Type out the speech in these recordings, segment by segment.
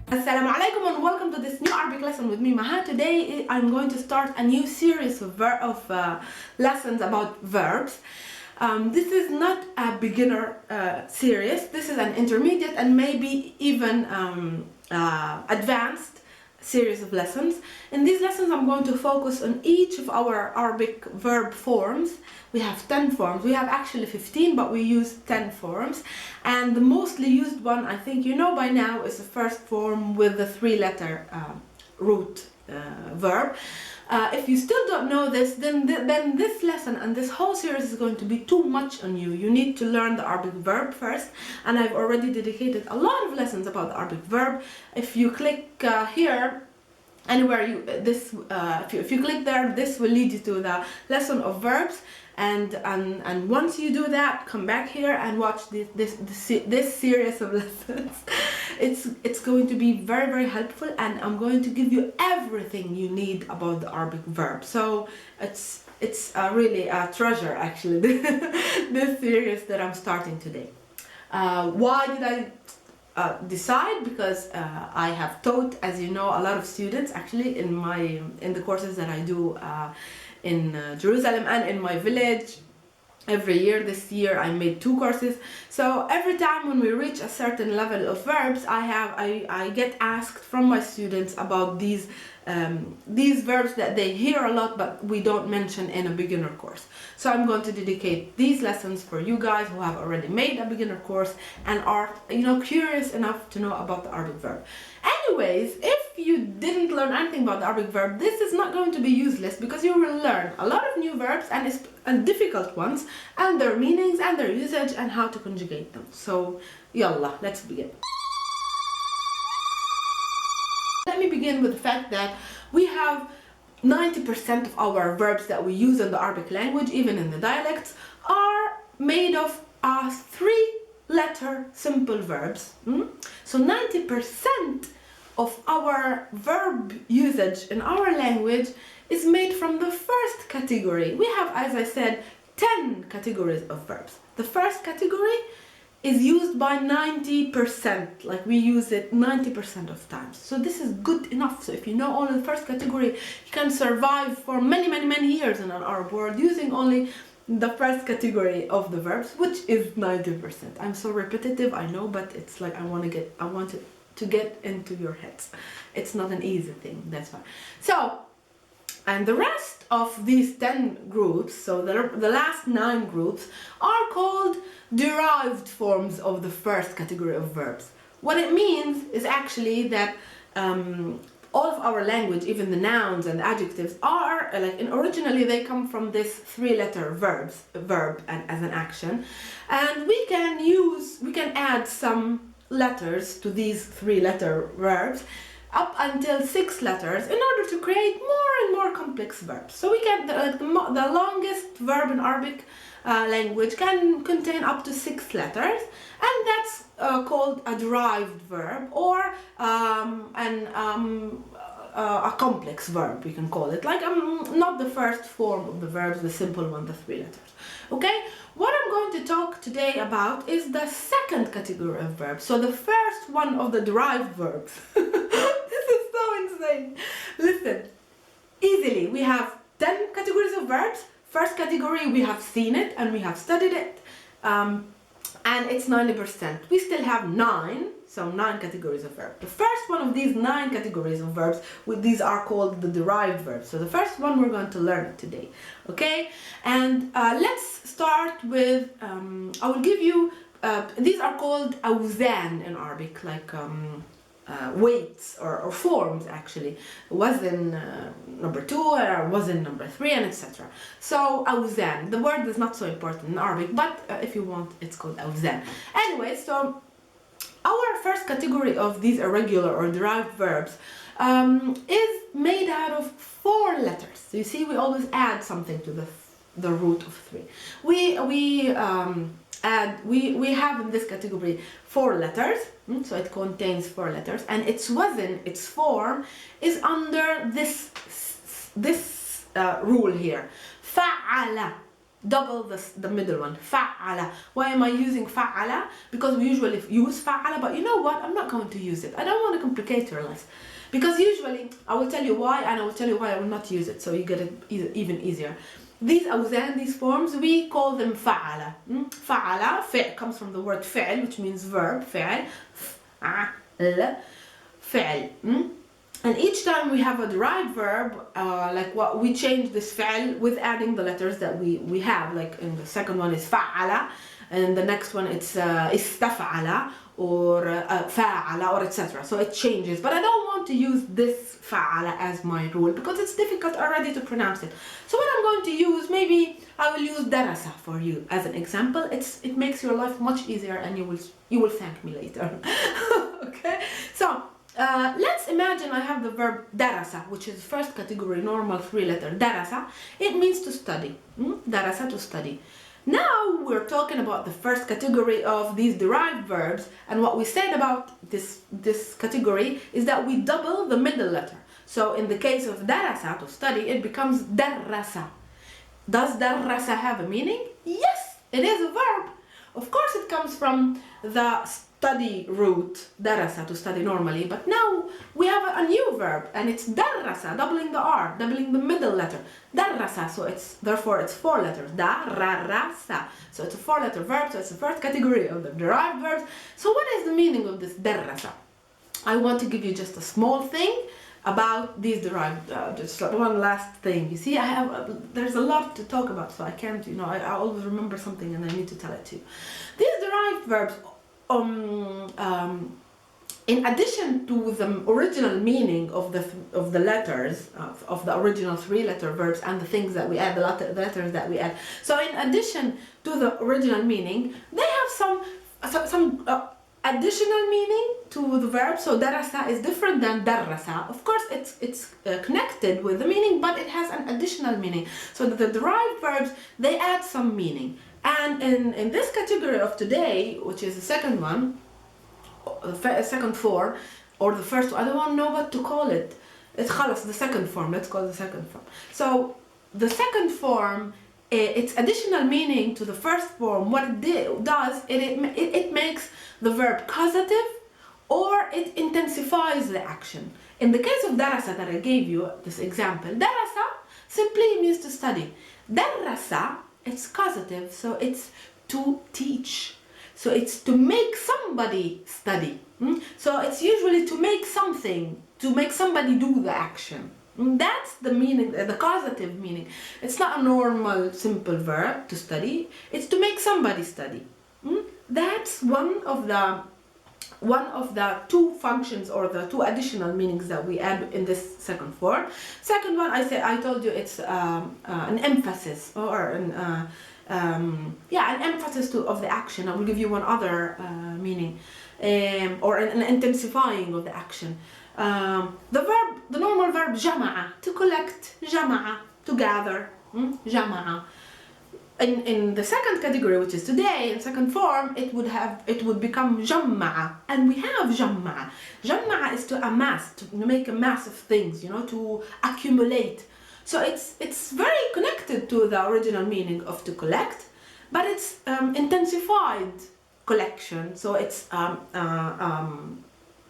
Assalamu alaikum and welcome to this new Arabic lesson with me, Maha. Today I'm going to start a new series of lessons about verbs. This is not a beginner series. This is an intermediate and maybe even advanced series of lessons. In these lessons I'm going to focus on each of our Arabic verb forms. We have 10 forms. We have actually 15, but we use 10 forms. And the mostly used one, I think you know by now, is the first form with the 3-letter root verb. If you still don't know this, then this lesson and this whole series is going to be too much on you. You need to learn the Arabic verb first, and I've already dedicated a lot of lessons about the Arabic verb. If you click here, anywhere if you click there, this will lead you to the lesson of verbs. And once you do that, come back here and watch this series of lessons. It's going to be very helpful, and I'm going to give you everything you need about the Arabic verb. So it's really a treasure, actually, this series that I'm starting today. Why did I decide? Because I have taught, as you know, a lot of students actually in the courses that I do in Jerusalem and in my village every year. This year I made 2 courses, so every time when we reach a certain level of verbs, I get asked from my students about these verbs that they hear a lot but we don't mention in a beginner course. So I'm going to dedicate these lessons for you guys who have already made a beginner course and are curious enough to know about the Arabic verb. Anyways, if you didn't learn anything about the Arabic verb, this is not going to be useless, because you will learn a lot of new verbs and difficult ones, and their meanings and their usage and how to conjugate them. So yallah, let's begin. Let me begin with the fact that we have 90% of our verbs that we use in the Arabic language, even in the dialects, are made of 3-letter simple verbs. So 90% of our verb usage in our language is made from the first category. We have, as I said, 10 categories of verbs. The first category is used by 90%, like we use it 90% of times. So this is good enough. So if you know only the first category, you can survive for many years in an Arab world using only the first category of the verbs, which is 90%. I'm so repetitive, I know, but it's like I want it to get into your heads. It's not an easy thing, that's why. So, and the rest of these 10 groups, so the last 9 groups, are called derived forms of the first category of verbs. What it means is actually that all of our language, even the nouns and the adjectives, are originally they come from this 3-letter verb and as an action, and we can add some letters to these 3-letter verbs up until 6 letters in order to create more and more complex verbs. So we can the longest verb in Arabic language can contain up to 6 letters, and that's called a derived verb, or a complex verb, we can call it, not the first form of the verbs, the simple one, the 3 letters. Okay, what I'm going to talk today about is the second category of verbs, so the first one of the derived verbs. This is so insane. Listen, easily, we have 10 categories of verbs. First category, we have seen it and we have studied it, and it's 90%. We still have 9, so 9 categories of verbs. The first one of these 9 categories of verbs, these are called the derived verbs. So the first one we're going to learn today, okay? And let's start with, I will give you, these are called awzan in Arabic, like weights or forms, actually. Wazn number 2 or wazn number 3, and etc. So awzan, the word is not so important in Arabic, but if you want, it's called awzan. Anyway, so our first category of these irregular or derived verbs is made out of 4 letters. So you see, we always add something to the root of 3. We have in this category 4 letters, so it contains 4 letters, and its wazn, its form, is under this rule here. Fa'ala. double the middle one. Fa'ala. Why am I using fa'ala? Because we usually use fa'ala, but you know what? I'm not going to use it. I don't want to complicate your life. Because usually, I will tell you why, and I will tell you why I will not use it, so you get it even easier. These awzan, these forms, we call them fa'ala. Fa'ala, fi' comes from the word fi'l, which means verb, fi'l, fa'al, fi'l. And each time we have a derived verb, like what we change this fi'l with adding the letters that we have. Like in the second one is fa'ala, and the next one it's istaf'ala, or fa'ala, or etc. So it changes. But I don't want to use this fa'ala as my rule because it's difficult already to pronounce it. So what I'm going to use, maybe I will use darasa for you as an example. It makes your life much easier, and you will thank me later. Okay, so let's imagine I have the verb darasa, which is first category, normal 3-letter. Darasa, it means to study. Darasa, to study. Now we're talking about the first category of these derived verbs, and what we said about this category is that we double the middle letter. So in the case of darasa, to study, it becomes darasa. Does darasa have a meaning? Yes, it is a verb. Of course it comes from the study root, darasa, to study normally, but now we have a new verb, and it's darasa, doubling the R, doubling the middle letter, darasa, so therefore it's 4 letters, darasa, so it's a 4-letter verb, so it's the first category of the derived verbs. So what is the meaning of this darasa? I want to give you just a small thing about these derived, just one last thing. You see, there's a lot to talk about, so I can't, I always remember something and I need to tell it to you. These derived verbs, in addition to the original meaning of the letters of the original 3-letter verbs and the things that we add, the letters that we add. So in addition to the original meaning, they have some additional meaning to the verb. So darasa is different than darasa. Of course, it's connected with the meaning, but it has an additional meaning. So the derived verbs, they add some meaning. And in this category of today, which is the second one, the second form, or the first one, I don't want to know what to call it. It's khalas, the second form, let's call it the second form. So the second form, its additional meaning to the first form, what it does, it makes the verb causative, or it intensifies the action. In the case of darasa that I gave you, this example, darasa simply means to study. Darasa, it's causative, so it's to teach. So it's to make somebody study. So it's usually to make something, to make somebody do the action. That's the meaning, the causative meaning. It's not a normal, simple verb, to study. It's to make somebody study. That's one of the 2 functions, or the 2 additional meanings that we add in this second form. Second one, I told you it's an emphasis, or an emphasis of the action. I will give you one other meaning, or an intensifying of the action. The normal verb jama'a, to collect, jama'a, to gather, jama'a. In the second category, which is today, in second form, it would become jamma'a, and we have jamma'a. Jamma'a is to amass, to make a mass of things, to accumulate. So it's very connected to the original meaning of to collect, but it's intensified collection. So it's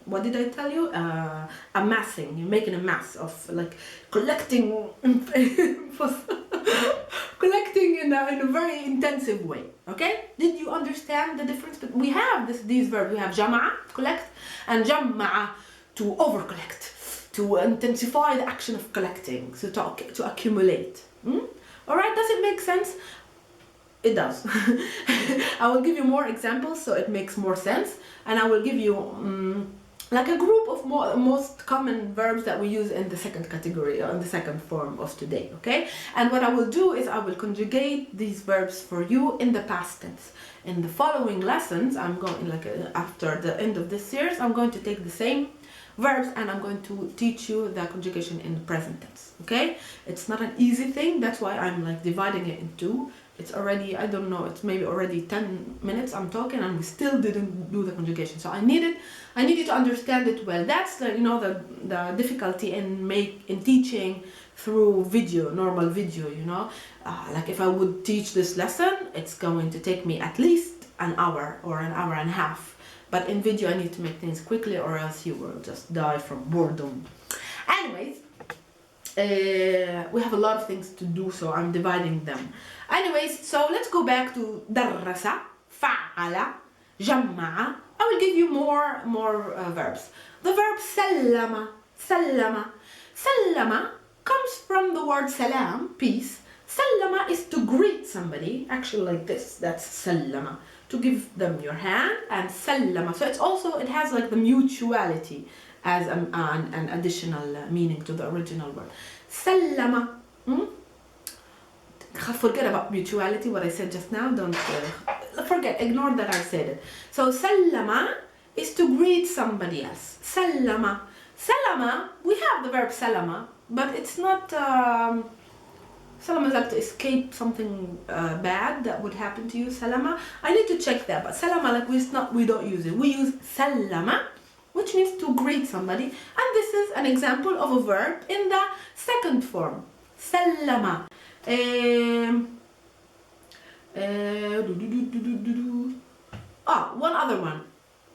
what did I tell you? Amassing. You're making a mass of, like, collecting, collecting in a very intensive way. Okay? Did you understand the difference? But we have these verbs. We have jama'a, collect, and jamma'a, to overcollect, to intensify the action of collecting, so to accumulate. All right? Does it make sense? It does. I will give you more examples so it makes more sense, and I will give you like a group of most common verbs that we use in the second category, or in the second form of today, okay? And what I will do is I will conjugate these verbs for you in the past tense. In the following lessons, I'm going, after the end of this series, I'm going to take the same verbs and I'm going to teach you the conjugation in the present tense, okay? It's not an easy thing, that's why I'm dividing it in 2. It's already, I don't know, it's maybe already 10 minutes I'm talking and we still didn't do the conjugation. So I need you to understand it well. That's the difficulty in teaching through video, normal video, you know. Like if I would teach this lesson, it's going to take me at least an hour or an hour and a half. But in video, I need to make things quickly, or else you will just die from boredom. Anyways, we have a lot of things to do, so I'm dividing them. Anyways, so let's go back to درس, فعل, جمع. I will give you more verbs. The verb سلم, سلم. سلم comes from the word salam, peace. Salama is to greet somebody, actually like this, that's salama, to give them your hand, and salama. So it has like the mutuality as an additional meaning to the original word. Salama. Forget about mutuality, what I said just now, don't forget, ignore that I said it. So salama is to greet somebody else. Salama. Salama, we have the verb salama, but it's not... Salama is like to escape something bad that would happen to you. Salama, I need to check that, but salama, like we don't use it. We use salama, which means to greet somebody, and this is an example of a verb in the second form. Salama. One other one.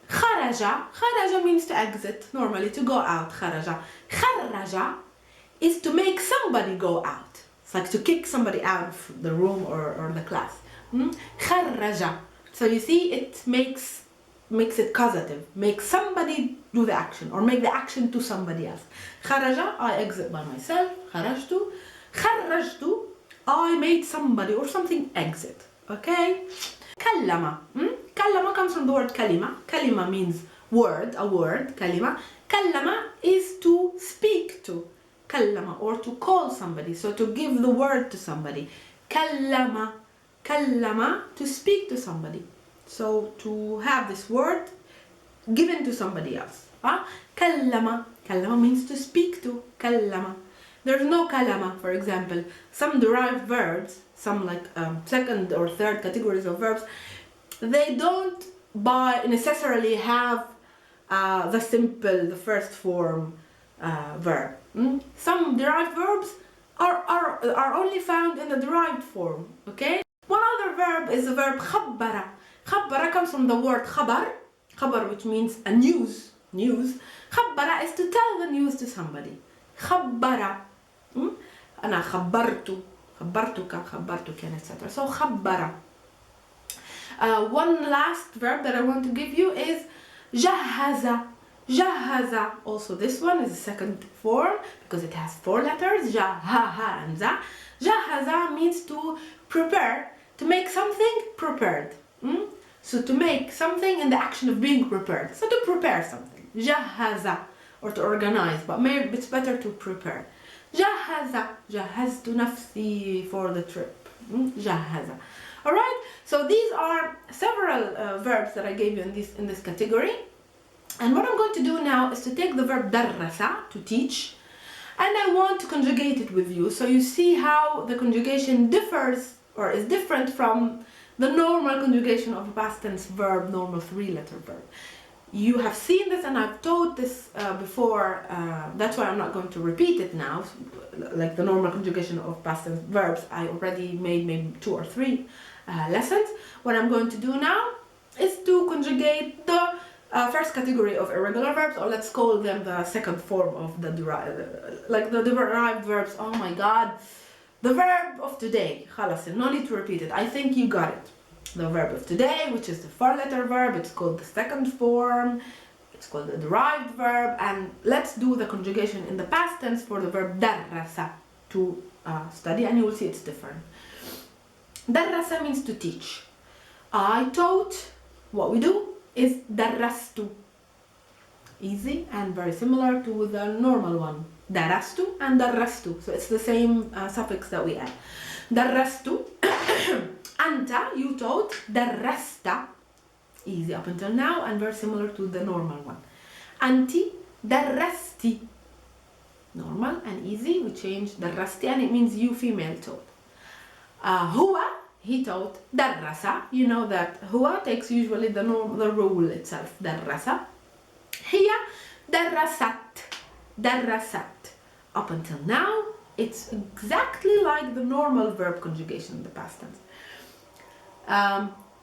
Kharaja. Kharaja means to exit, normally to go out. Kharaja. Kharaja is to make somebody go out. It's like to kick somebody out of the room or the class. Kharaja. So you see, it makes it causative. Make somebody do the action, or make the action to somebody else. Kharaja, I exit by myself. Kharajtu. Kharajtu, I made somebody or something exit. Okay? Kallama. Kallama comes from the word kalima. Kalima means word, a word, kalima. Kallama is to speak to. Kallama, or to call somebody, so to give the word to somebody. Kallama. Kallama, to speak to somebody. So to have this word given to somebody else. Kallama. Kallama means to speak to. Kallama. There's no kalama, for example. Some derived verbs, some like second or third categories of verbs, they don't necessarily have the first form verb. Some derived verbs are only found in the derived form. Okay. One other verb is the verb khabbara. Khabbara comes from the word khabar. Khabar, which means a news. Khabbara is to tell the news to somebody. Khabbara. أنا خبرت خبرتك خبرتك etc. So خبر. One last verb that I want to give you is جهز. جهز. Also this one is the second form because it has 4 letters. Ja, ha, ha, and za. جهز means to prepare, to make something prepared. So to make something in the action of being prepared. So to prepare something. جهز, or to organize, but maybe it's better to prepare. جهز. جهزت نفسي for the trip. جهز. Alright, so these are several verbs that I gave you in this category. And what I'm going to do now is to take the verb درس, to teach, and I want to conjugate it with you, so you see how the conjugation differs or is different from the normal conjugation of a past tense verb, normal 3-letter verb. You have seen this and I've taught this before, that's why I'm not going to repeat it now. Like the normal conjugation of past tense verbs, I already made maybe 2 or 3 lessons. What I'm going to do now is to conjugate the first category of irregular verbs, or let's call them the second form of the derived verbs. Oh my god, the verb of today. خلاص, no need to repeat it. I think you got it. The verb of today, which is the 4-letter verb, it's called the second form, it's called the derived verb, and let's do the conjugation in the past tense for the verb درس, to study, and you will see it's different. درس means to teach. I taught. What we do is درست. Easy and very similar to the normal one. درست and درست. So it's the same suffix that we add. درست. أنت, you taught. درست. Easy up until now and very similar to the normal one. أنت درستي. Normal and easy. We change درستي and it means you, female, taught. هو, he taught. درس. You know that هو takes usually the rule itself. درس. هي درست. درست. Up until now It's exactly like the normal verb conjugation in the past tense.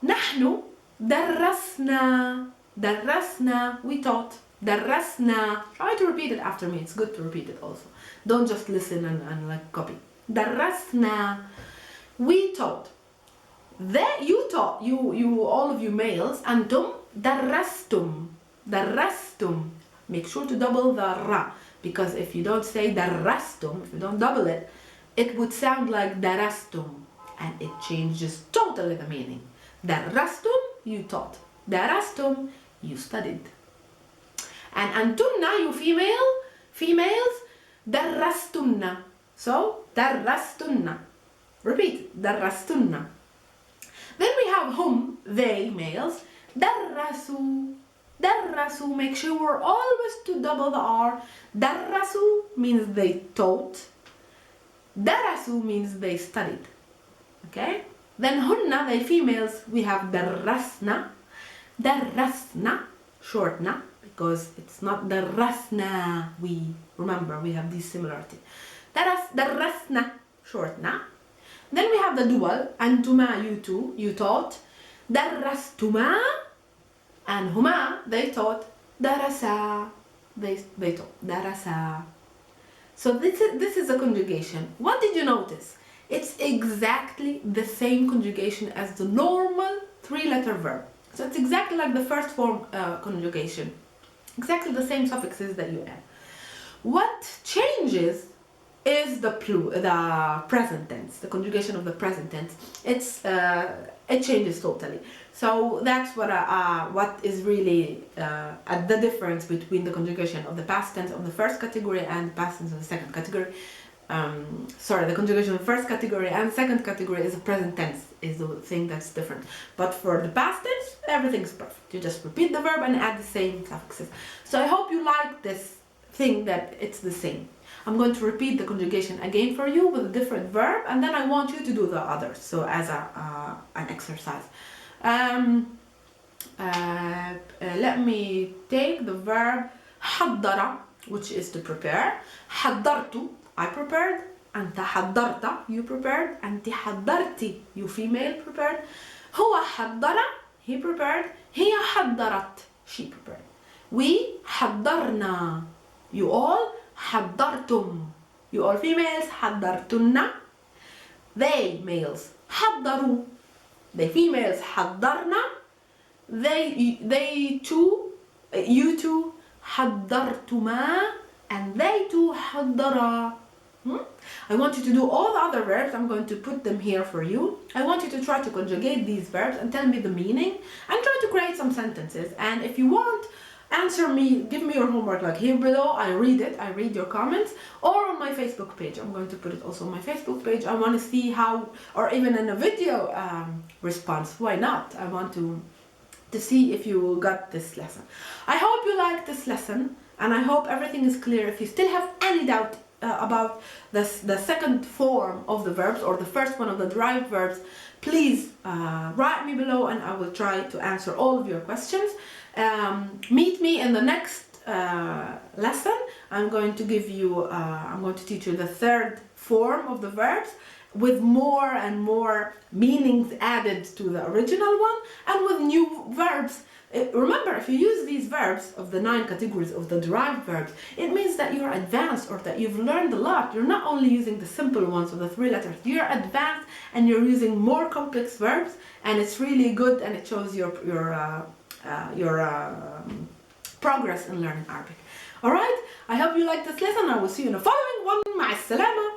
نحن درسنا, we taught. درسنا. Try to repeat it after me. It's good to repeat it also. Don't just listen and like copy. درسنا. We taught. You taught. You all of you males. أنتم درستم. Make sure to double the ra, because if you don't say درستم, if you don't double it, it would sound like درستم, and it changes totally the meaning. درستم, you taught. درستم, you studied. And أنتن, you females, درستن. So درستن. Repeat, درستن. Then we have hum, they, males. درسوا. Make sure always to double the R. درسوا means they taught. درسوا means they studied. Okay? Then hunna, they females, we have درسنا. Short na, because it's not درسنا. Remember, we have these similarity. درسنا, short na. Then we have the dual, أنتما, you two, you taught. درستما. And huma, they taught. درسا, they taught. درسا. So this is a conjugation. What did you notice? It's exactly the same conjugation as the normal three-letter verb. So it's exactly like the first form conjugation. Exactly the same suffixes that you add. What changes is the present tense, the conjugation of the present tense. It changes totally. So that's what is really the difference between the conjugation of the past tense of the first category and the past tense of the second category. The conjugation of the first category and second category is the present tense, is the thing that's different. But for the past tense, everything's perfect. You just repeat the verb and add the same suffixes. So I hope you like this thing that it's the same. I'm going to repeat the conjugation again for you with a different verb, and then I want you to do the others, so as an exercise. Let me take the verb حضر, which is to prepare. حضرت, I prepared. أنت حضرت, you prepared. أنت حضرتي, you female prepared. هو حضر, he prepared. هي حضرت, she prepared. We حضرنا, you all حضرتم, you all females حضرتن. They males حضروا, they females حضرنا. They too, you two حضرتما, and they too حضرا. I want you to do all the other verbs. I'm going to put them here for you. I want you to try to conjugate these verbs and tell me the meaning, and try to create some sentences. And if you want, answer me, give me your homework like here below. I read it, I read your comments, or on my Facebook page. I'm going to put it also on my Facebook page. I want to see how, or even in a video response, why not? I want to see if you got this lesson. I hope you liked this lesson, and I hope everything is clear. If you still have any doubt about the second form of the verbs, or the first one of the derived verbs, please write me below, and I will try to answer all of your questions. Meet me in the next lesson. I'm going to teach you the third form of the verbs, with more and more meanings added to the original one, and with new verbs. Remember, if you use these verbs of the 9 categories of the derived verbs, it means that you're advanced, or that you've learned a lot. You're not only using the simple ones of the 3 letters, you're advanced and you're using more complex verbs, and it's really good, and it shows your progress in learning Arabic. Alright, I hope you liked this lesson. I will see you in the following one. مع السلامة.